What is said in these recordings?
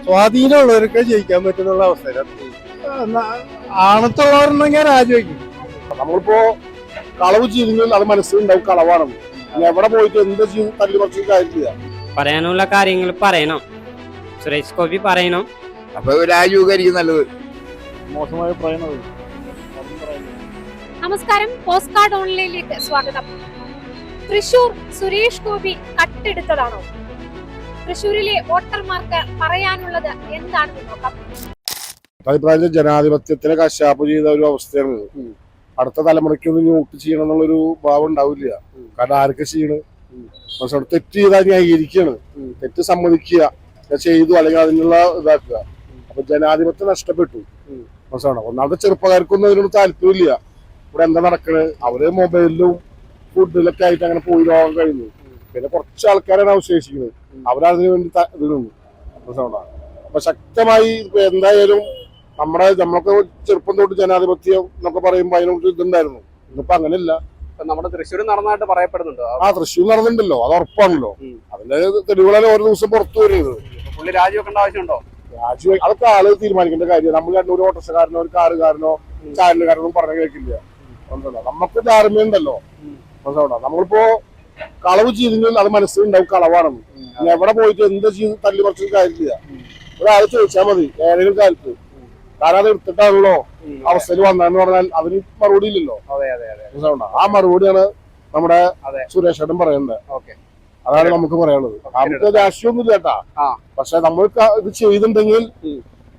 സ്വാധീനമുള്ളവർക്ക് ജയിക്കാൻ പറ്റുന്നുള്ള അവസ്ഥ. ആണത്തുള്ളവരുണ്ടെങ്കിൽ രാജിവെക്കും. നമ്മളിപ്പോ കളവ് ചെയ്തെങ്കിൽ അത് മനസ്സിലുണ്ടാവും കളവാണെന്ന്. എവിടെ പോയിട്ട് എന്ത് ചെയ്ത് തല്ലുപറിച്ച് കാര്യമില്ല. പറയാനുള്ള കാര്യങ്ങൾ പറയണം, സുരേഷ് ഗോപി പറയണം. അപ്പൊ രാജീവ്കാരിക്കും നല്ലത്. മോശമായി പറയുന്നത്. നമസ്കാരം, പോസ്റ്റ് കാർഡ് ഓൺലൈനിലേക്ക് സ്വാഗതം. തൃശൂർ സുരേഷ് ഗോപി കട്ടെടുത്തതാണോ? തൃശൂരിലെ വോട്ടർമാർക്ക് പറയാനുള്ളത് എന്താണെന്ന് നോക്കാം. അഭിപ്രായത്തിൽ ജനാധിപത്യത്തിനെ കശാപ്പ് ചെയ്ത ഒരു അവസ്ഥയാണ്. അടുത്ത തലമുറയ്ക്കൊന്നും വോട്ട് ചെയ്യണം എന്നുള്ളൊരു ഭാവം ഉണ്ടാവില്ല. കാരണം ആരൊക്കെ ചെയ്യണ്, തെറ്റ് ചെയ്താൽ ന്യായീകരിക്കുകയാണ്, തെറ്റ് സമ്മതിക്കുക, ചെയ്തു അല്ലെങ്കിൽ അതിനുള്ള ഇതാക്കുക. അപ്പൊ ജനാധിപത്യം നഷ്ടപ്പെട്ടു. മനസ്സിലാണോ? ഒന്നാമത്തെ ചെറുപ്പക്കാർക്കൊന്നും അതിനോട് താല്പര്യമില്ല. ഇവിടെ എന്താ നടക്കണത്, അവര് മൊബൈലിലും ഫുഡിലൊക്കെ ആയിട്ട് അങ്ങനെ പോയി പോകാൻ കഴിയുന്നു. പിന്നെ കുറച്ച് ആൾക്കാരാണ് അവശേഷിക്കുന്നത്, അവരതിനു വേണ്ടി ഇതിനുണ്ട്. മനസ്സിലാണോ? അപ്പൊ ശക്തമായി എന്തായാലും നമ്മളൊക്കെ ചെറുപ്പം തൊട്ട് ജനാധിപത്യം എന്നൊക്കെ പറയുമ്പോൾ അതിനോട് ഇതുണ്ടായിരുന്നു. ഇന്നിപ്പോ അങ്ങനെയല്ല. നമ്മുടെ തൃശ്ശൂർ നടന്നതായിട്ട് പറയപ്പെടുന്നുണ്ടോ? തൃശ്ശൂർ നടന്നിട്ടുണ്ടല്ലോ, അത് ഉറപ്പാണല്ലോ. അതിന്റെ തെളിവുകളെ ഓരോ ദിവസം പുറത്തു വരുന്നത്. പുള്ളി രാജിവെക്കേണ്ട ആവശ്യമുണ്ടോ? അതൊക്കെ ആള് തീരുമാനിക്കേണ്ട കാര്യം. നമ്മൾ രണ്ടൊരു ഓട്ടോറിക്ഷക്കാരനോ ഒരു കാറുകാരനോ ചാനലുകാരനോ പറഞ്ഞു കേൾക്കില്ല. നമുക്ക് ധാർമ്മ്യമുണ്ടല്ലോ. മനസ്സിലാവണം? നമ്മളിപ്പോ കളവ് ചെയ്തെങ്കിൽ അത് മനസ്സിലുണ്ടാവും കളവാണെന്ന്. എവിടെ പോയിട്ട് എന്ത് ചെയ്ത് തല്ലുപറിച്ച് കാര്യമില്ല. ഒരാൾ ചോദിച്ചാൽ മതി ഏതെങ്കിലും കാലത്ത്. കാരണം അത് എടുത്തിട്ടാണല്ലോ അവസ്ഥയിൽ വന്നതെന്ന് പറഞ്ഞാൽ അതിന് മറുപടി ഇല്ലല്ലോ. ആ മറുപടിയാണ് നമ്മുടെ സുരേഷ് ഏട്ടൻ പറയുന്നത്. അതാണ് നമുക്ക് പറയാനുള്ളത്. നമുക്ക് രാഷ്ട്രീയമൊന്നും ഇല്ല കേട്ടാ. പക്ഷെ നമ്മൾ ഇത് ചെയ്തിട്ടുണ്ടെങ്കിൽ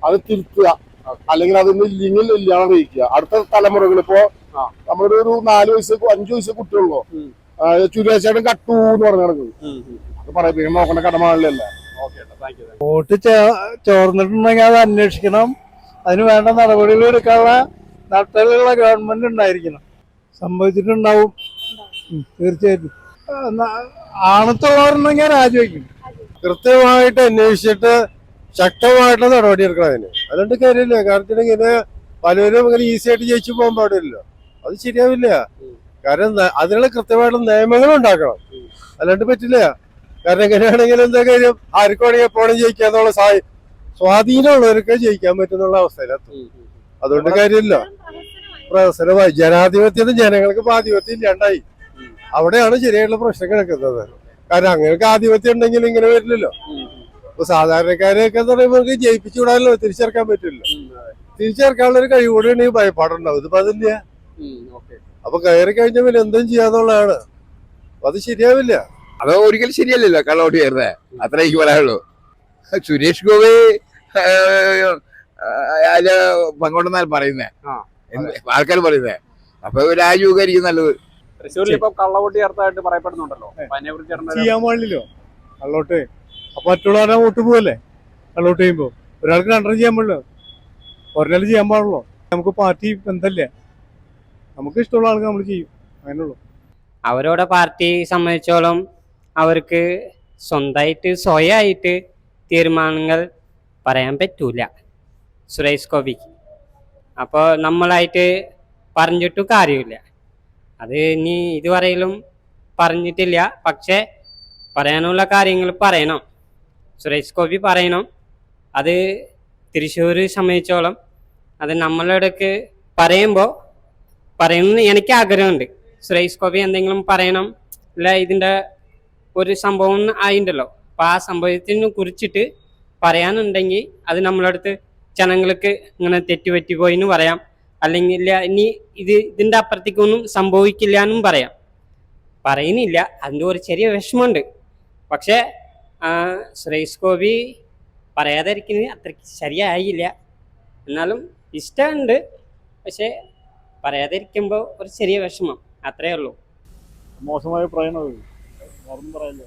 അത് തിരുത്തുക, അല്ലെങ്കിൽ അതൊന്നും ഇല്ലെങ്കിൽ ഇല്ലാതെ കഴിക്കുക. അടുത്ത തലമുറകൾ ഇപ്പോ നമ്മളൊരു 4 വയസ്സ് 5 വയസ്സ് കുട്ടികളുള്ളോ, സുരേഷേട്ടൻ കട്ടു എന്ന് പറഞ്ഞു നടക്കുന്നത്. അത് പറയാൻ നോക്കേണ്ട കടമാണല്ലേ. വോട്ട് ചോർന്നിട്ടുണ്ടെങ്കിൽ അത് അന്വേഷിക്കണം. അതിന് വേണ്ട നടപടികൾ എടുക്കാനുള്ള നട്ടലുള്ള ഗവൺമെന്റ് ഉണ്ടായിരിക്കണം. സംഭവിച്ചിട്ടുണ്ടാവും, തീർച്ചയായിട്ടും. ആണത്തുള്ളവരുണ്ടെങ്കിൽ രാജിവെക്കും. കൃത്യമായിട്ട് അന്വേഷിച്ചിട്ട് ശക്തമായിട്ടുള്ള നടപടി എടുക്കണം അതിന്. അതുകൊണ്ട് കാര്യമില്ല. കാരണം ഇങ്ങനെ പലരും ഇങ്ങനെ ഈസി ആയിട്ട് ജയിച്ചു പോകാൻ പാടില്ലല്ലോ. അത് ശരിയാവില്ല. കാരണം അതിനുള്ള കൃത്യമായിട്ടുള്ള നിയമങ്ങൾ ഉണ്ടാക്കണം, അല്ലാണ്ട് പറ്റില്ല. കാരണം എങ്ങനെയാണെങ്കിൽ എന്താ കാര്യം, ആർക്കാണെങ്കിൽ എപ്പോഴും ജയിക്കാന്നുള്ള സ്വാധീനമുള്ളവർക്ക് ജയിക്കാൻ പറ്റുന്നുള്ള അവസ്ഥയിലെത്തും. അതുകൊണ്ട് കാര്യമില്ല. പ്രഹസനമായി ജനാധിപത്യത്തിന് ജനങ്ങൾക്ക് ആധിപത്യം ഇല്ലാണ്ടായി. അവിടെയാണ് ശരിയായിട്ടുള്ള പ്രശ്നം കിടക്കുന്നത്. കാരണം അങ്ങനെ ആധിപത്യം ഉണ്ടെങ്കിൽ ഇങ്ങനെ വരില്ലല്ലോ. ഇപ്പൊ സാധാരണക്കാരെയൊക്കെ എന്ന് പറയുമ്പോൾ ജയിപ്പിച്ചു വിടാനല്ലോ, തിരിച്ചേർക്കാൻ പറ്റില്ലല്ലോ. തിരിച്ചേർക്കാനുള്ള ഒരു കഴിവുകൂടി ഉണ്ടെങ്കിൽ ഭയപ്പാടുണ്ടാവും. ഇതിപ്പോ അതില്ല. അപ്പൊ കയറി കഴിഞ്ഞ പിന്നെ എന്തും ചെയ്യാന്നുള്ളതാണ്. അത് ശരിയാവില്ല. അത് ഒരിക്കലും ശരിയല്ലല്ലോ കള്ളവോട്ട് ചേർന്നത്. അത്ര എനിക്ക് പറയാനുള്ളൂ. സുരേഷ് ഗോപി അതില് പങ്കുണ്ടെന്നാൽ പറയുന്നേ, ആൾക്കാർ പറയുന്നേ. അപ്പൊ രാജീവ്കാരിക്കും നല്ലത്. തൃശ്ശൂരിൽ ഇപ്പൊ കള്ളവോട്ട് ചേർത്തായിട്ട് പറയപ്പെടുന്നുണ്ടല്ലോ. ചെയ്യാൻ പാടില്ലല്ലോ കള്ളോട്ട്. അപ്പൊ മറ്റുള്ളവരെ വോട്ട് പോവല്ലേ കള്ളോട്ട് ചെയ്യുമ്പോ? ഒരാൾക്ക് 2 ചെയ്യാൻ പാടില്ലോ, ഒരാൾ ചെയ്യാൻ പാടുള്ളൂ. നമുക്ക് പാർട്ടി ബന്ധല്ലേ, നമുക്ക് ഇഷ്ടമുള്ള ആൾക്ക് നമ്മൾ ചെയ്യും, അങ്ങനെയുള്ളൂ. അവരോട് പാർട്ടി സംബന്ധിച്ചോളം അവർക്ക് സ്വയമായിട്ട് തീരുമാനങ്ങൾ പറയാൻ പറ്റൂല സുരേഷ് ഗോപിക്ക്. അപ്പോൾ നമ്മളായിട്ട് പറഞ്ഞിട്ടും കാര്യമില്ല. അത് ഇനി ഇതുവരെയിലും പറഞ്ഞിട്ടില്ല. പക്ഷെ പറയാനുള്ള കാര്യങ്ങൾ പറയണം, സുരേഷ് ഗോപി പറയണം. അത് തൃശ്ശൂർ സംബന്ധിച്ചോളം അത് നമ്മളിടക്ക് പറയണമെന്ന് എനിക്ക് ആഗ്രഹമുണ്ട്. സുരേഷ് ഗോപി എന്തെങ്കിലും പറയണം. അല്ല, ഇതിൻ്റെ ഒരു സംഭവം ആയിണ്ടല്ലോ, അപ്പം ആ സംഭവത്തിനെ കുറിച്ചിട്ട് പറയാനുണ്ടെങ്കിൽ അത് നമ്മളടുത്ത് ജനങ്ങൾക്ക് ഇങ്ങനെ തെറ്റുപറ്റി പോയിന്ന് പറയാം. അല്ലെങ്കിൽ ഇനി ഇതിൻ്റെ അപ്പുറത്തേക്കൊന്നും സംഭവിക്കില്ല എന്നും പറയാം. പറയുന്നില്ല, അതിൻ്റെ ഒരു ചെറിയ വിഷമമുണ്ട്. പക്ഷേ സുരേഷ് ഗോപി പറയാതിരിക്കുന്നത് അത്രയ്ക്ക് ശരിയായില്ല. എന്നാലും ഇഷ്ടമുണ്ട്, പക്ഷെ പറയാതിരിക്കുമ്പോൾ ഒരു ചെറിയ വിഷമം, അത്രേ ഉള്ളൂ. മോശമായി പറയുന്നത്. പറയില്ല.